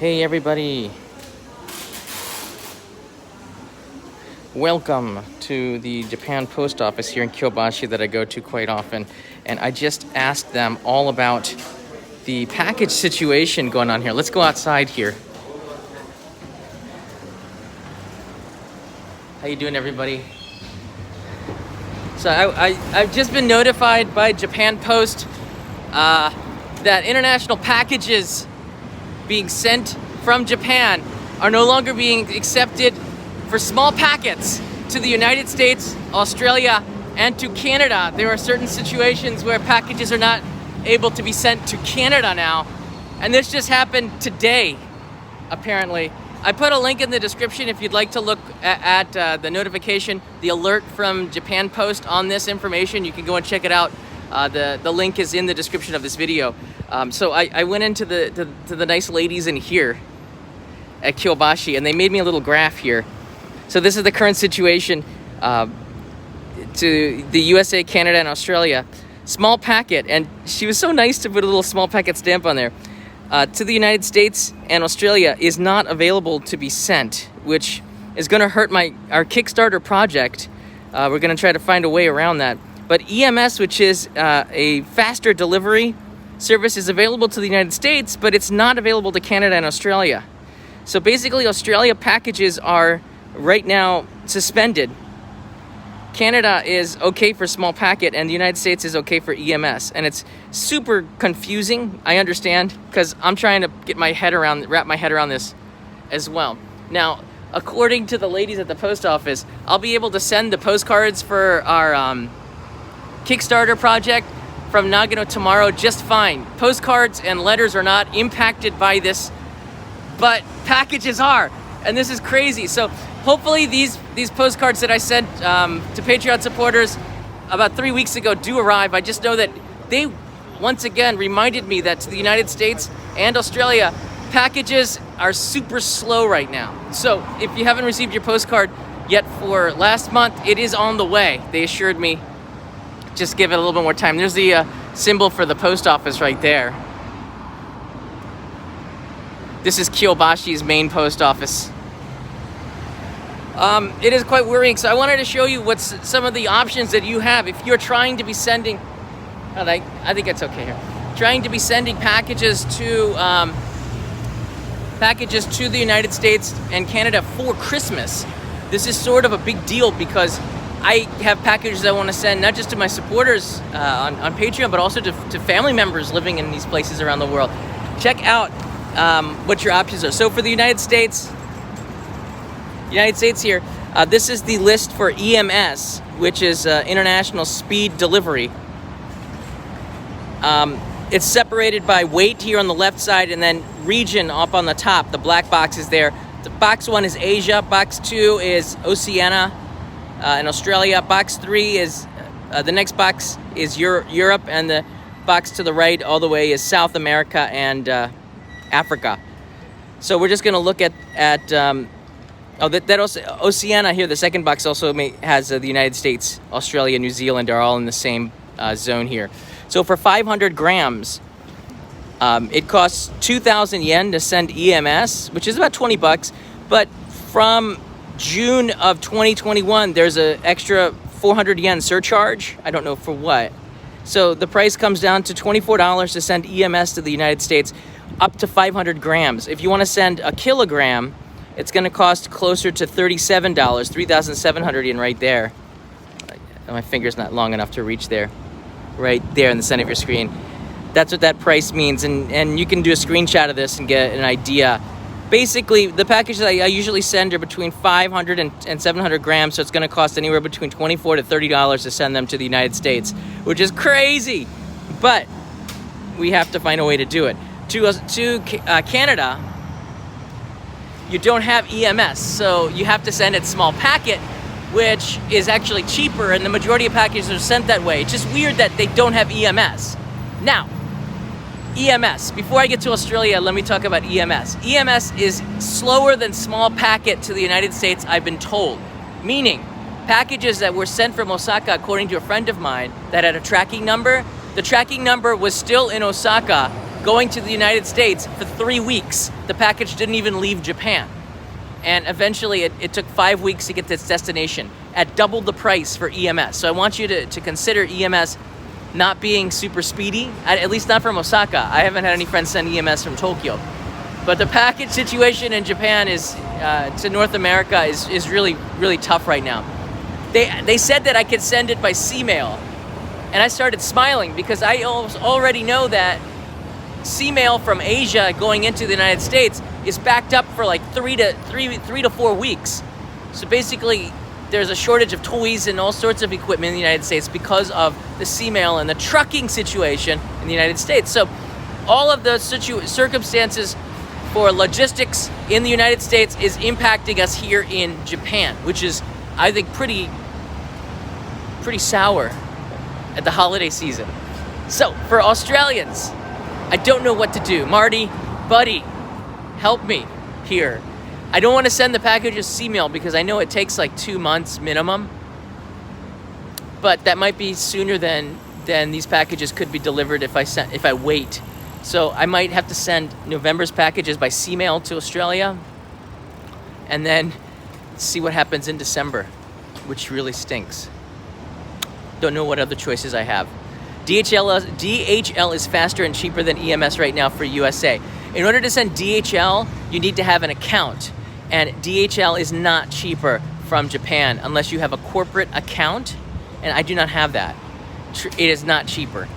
Hey everybody, welcome to the Japan post office here in Kyobashi that I go to quite often, and I just asked them all about the package situation going on here. Let's go outside here. How you doing, everybody? So I've just been notified by Japan Post that international packages being sent from Japan are no longer being accepted for small packets to the United States, Australia, and to Canada. There are certain situations where packages are not able to be sent to Canada now, and this just happened today, apparently. I put a link in the description if you'd like to look at the notification, the alert from Japan Post on this information. You can go and check it out. The link is in the description of this video. So I went into the nice ladies in here at Kyobashi, and they made me a little graph here. So this is the current situation to the USA, Canada, and Australia. Small packet, and she was so nice to put a little small packet stamp on there. To the United States and Australia is not available to be sent, which is going to hurt our Kickstarter project. We're going to try to find a way around that. But EMS, which is a faster delivery service, is available to the United States, but it's not available to Canada and Australia. So basically, Australia packages are right now suspended. Canada is okay for small packet, and the United States is okay for EMS. And it's super confusing, I understand, because I'm trying to wrap my head around this as well. Now, according to the ladies at the post office, I'll be able to send the postcards for our Kickstarter project from Nagano tomorrow just fine. Postcards and letters are not impacted by this, but packages are, and this is crazy. So hopefully these postcards that I sent to Patreon supporters about 3 weeks ago do arrive. I just know that they once again reminded me that to the United States and Australia, packages are super slow right now. So if you haven't received your postcard yet for last month, it is on the way. They assured me. Just give it a little bit more time. There's the symbol for the post office right there. This is Kyobashi's main post office. It is quite worrying, so I wanted to show you what's some of the options that you have if you're trying to be sending. I think it's okay here. Trying to be sending packages to the United States and Canada for Christmas. This is sort of a big deal because I have packages I want to send not just to my supporters on Patreon, but also to family members living in these places around the world. Check out what your options are. So for the United States here, this is the list for EMS, which is International Speed Delivery. It's separated by weight here on the left side and then region up on the top. The black box is there. The box 1 is Asia, box 2 is Oceania, in Australia. Box 3 is the next box is Europe, and the box to the right all the way is South America and Africa. So we're just going to look at that also Oceania here. The second box also has the United States, Australia, New Zealand are all in the same zone here. So for 500 grams, it costs 2,000 yen to send EMS, which is about 20 bucks. But from June of 2021, there's an extra 400 yen surcharge. I don't know for what. So the price comes down to $24 to send EMS to the United States, up to 500 grams. If you want to send a kilogram, it's going to cost closer to $37, 3,700 yen right there. My finger's not long enough to reach there. Right there in the center of your screen. That's what that price means, and you can do a screenshot of this and get an idea. Basically, the packages I usually send are between 500 and 700 grams, so it's going to cost anywhere between $24 to $30 to send them to the United States, which is crazy, but we have to find a way to do it. To Canada, you don't have EMS, so you have to send it small packet, which is actually cheaper, and the majority of packages are sent that way. It's just weird that they don't have EMS. Now, EMS. Before I get to Australia, let me talk about EMS. EMS is slower than small packet to the United States, I've been told. Meaning, packages that were sent from Osaka, according to a friend of mine, that had a tracking number, the tracking number was still in Osaka going to the United States for 3 weeks. The package didn't even leave Japan. And eventually it took 5 weeks to get to its destination at double the price for EMS. So I want you to consider EMS not being super speedy, at least not from Osaka. I haven't had any friends send EMS from Tokyo. But the package situation in Japan is, to North America is really, really tough right now. They said that I could send it by C-mail. And I started smiling because I already know that C-mail from Asia going into the United States is backed up for like 3 to 4 weeks. So basically, there's a shortage of toys and all sorts of equipment in the United States because of the C-mail and the trucking situation in the United States. So all of the circumstances for logistics in the United States is impacting us here in Japan, which is, I think, pretty sour at the holiday season. So for Australians, I don't know what to do. Marty, buddy, help me here. I don't want to send the packages C-mail because I know it takes like 2 months minimum. But that might be sooner than these packages could be delivered if I wait. So I might have to send November's packages by C-mail to Australia and then see what happens in December, which really stinks. Don't know what other choices I have. DHL is faster and cheaper than EMS right now for USA. In order to send DHL, you need to have an account, and DHL is not cheaper from Japan unless you have a corporate account, and I do not have that. It is not cheaper.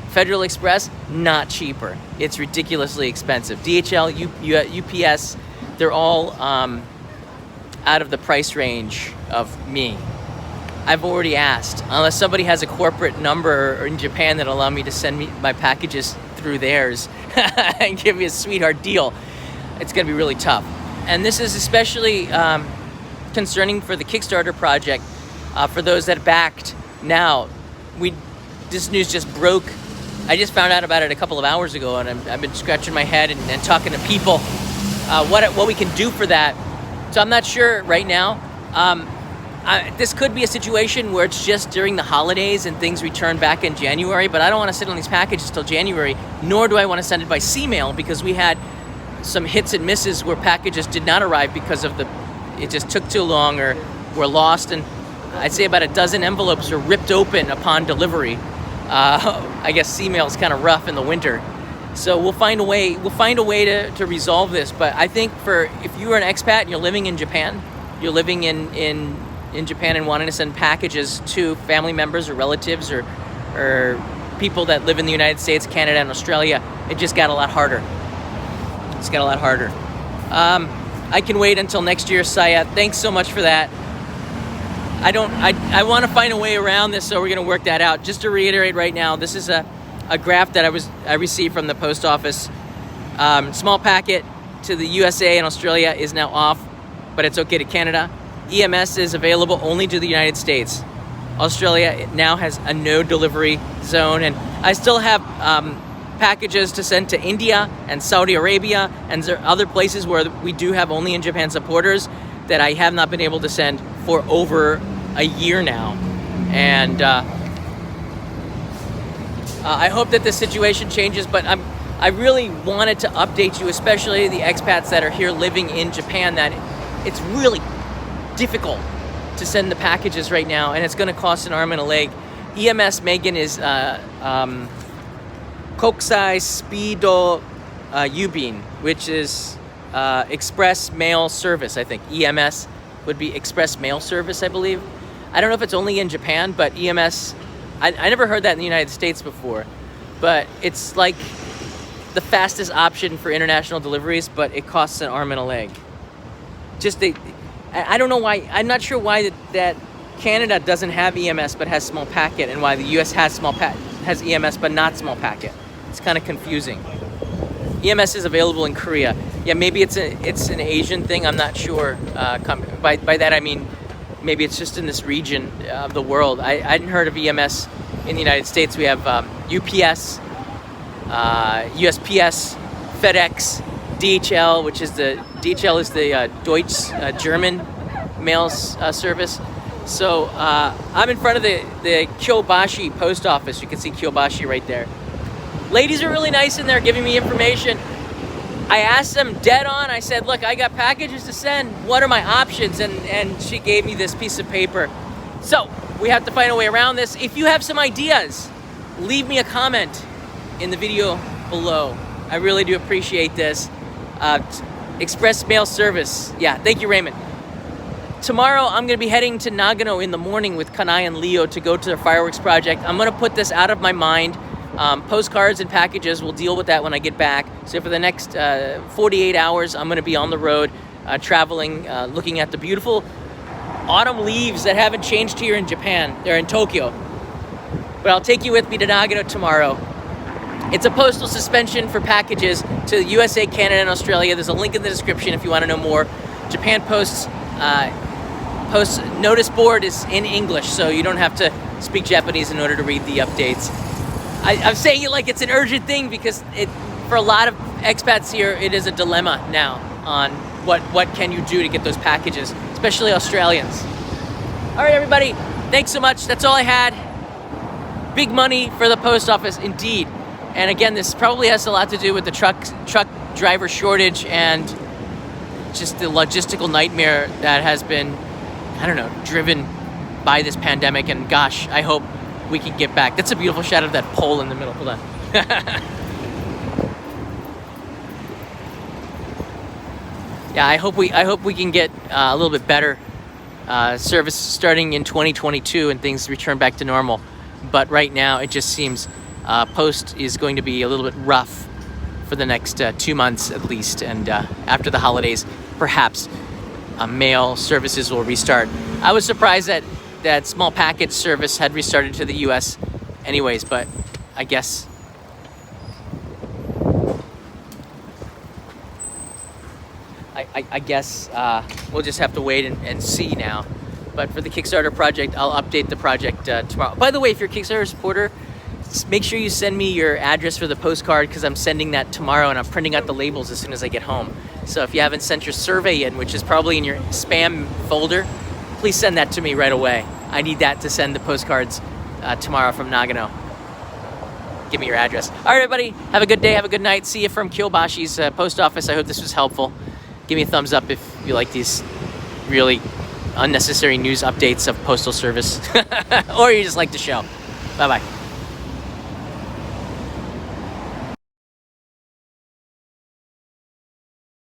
Federal Express, not cheaper. It's ridiculously expensive. DHL, UPS, they're all out of the price range of me. I've already asked, unless somebody has a corporate number in Japan that allow me to send me my packages through theirs and give me a sweetheart deal, it's going to be really tough. And this is especially concerning for the Kickstarter project. For those that backed now, this news just broke. I just found out about it a couple of hours ago, and I've been scratching my head and talking to people what we can do for that. So I'm not sure right now. This could be a situation where it's just during the holidays and things return back in January, but I don't want to sit on these packages till January, nor do I want to send it by C-mail because we had some hits and misses where packages did not arrive because of it just took too long or were lost, and I'd say about a dozen envelopes were ripped open upon delivery. I guess C-mail is kind of rough in the winter. So we'll find a way to resolve this, but I think if you are an expat and you're living in Japan, you're living in Japan and wanting to send packages to family members or relatives or people that live in the United States, Canada, and Australia, it just got a lot harder. It's got a lot harder. I can wait until next year, Saya. Thanks so much for that. I want to find a way around this, so we're going to work that out. Just to reiterate right now, this is a graph that I received from the post office. Small packet to the USA and Australia is now off, but it's okay to Canada. EMS is available only to the United States. Australia now has a no delivery zone, and I still have packages to send to India and Saudi Arabia and other places where we do have only in Japan supporters that I have not been able to send for over a year now. And I hope that this situation changes, but I really wanted to update you, especially the expats that are here living in Japan, that it's really difficult to send the packages right now, and it's going to cost an arm and a leg. EMS Megan is Kokusai Speedo Yubin, which is Express Mail Service, I think. EMS would be Express Mail Service, I believe. I don't know if it's only in Japan, but EMS, I never heard that in the United States before, but it's like the fastest option for international deliveries, but it costs an arm and a leg. I don't know why. I'm not sure why that Canada doesn't have EMS but has small packet, and why the US has has EMS but not small packet. It's kind of confusing. EMS is available in Korea. Yeah, maybe it's an Asian thing. I'm not sure. By that I mean maybe it's just in this region of the world. I hadn't heard of EMS in the United States. We have UPS, USPS, FedEx, DHL, which is the Deutsche German mail service. So I'm in front of the Kyobashi post office. You can see Kyobashi right there. Ladies are really nice in there giving me information. I asked them dead on, I said, look, I got packages to send. What are my options? And she gave me this piece of paper. So we have to find a way around this. If you have some ideas, leave me a comment in the video below. I really do appreciate this. Express mail service. Yeah, thank you, Raymond. Tomorrow, I'm going to be heading to Nagano in the morning with Kanai and Leo to go to their fireworks project. I'm going to put this out of my mind. Postcards and packages, we'll deal with that when I get back. So for the next 48 hours, I'm going to be on the road, traveling, looking at the beautiful autumn leaves that haven't changed here in Japan. They're in Tokyo. But I'll take you with me to Nagano tomorrow. It's a postal suspension for packages to the USA, Canada, and Australia. There's a link in the description if you want to know more. Japan Post's notice board is in English, so you don't have to speak Japanese in order to read the updates. I'm saying it like it's an urgent thing because for a lot of expats here, it is a dilemma now on what can you do to get those packages, especially Australians. All right, everybody, thanks so much. That's all I had. Big money for the post office, indeed. And again, this probably has a lot to do with the truck driver shortage and just the logistical nightmare that has been, I don't know, driven by this pandemic. And gosh, I hope we can get back. That's a beautiful shot of that pole in the middle. Hold on. Yeah, I hope we can get a little bit better service starting in 2022 and things return back to normal. But right now, it just seems post is going to be a little bit rough for the next 2 months at least. And after the holidays, perhaps mail services will restart. I was surprised that small package service had restarted to the US anyways, but I guess we'll just have to wait and see now. But for the Kickstarter project, I'll update the project tomorrow. By the way, if you're a Kickstarter supporter, make sure you send me your address for the postcard because I'm sending that tomorrow and I'm printing out the labels as soon as I get home. So if you haven't sent your survey in, which is probably in your spam folder, please send that to me right away. I need that to send the postcards tomorrow from Nagano. Give me your address. All right, everybody, have a good day, have a good night. See you from Kyobashi's post office. I hope this was helpful. Give me a thumbs up if you like these really unnecessary news updates of postal service or you just like the show. Bye-bye.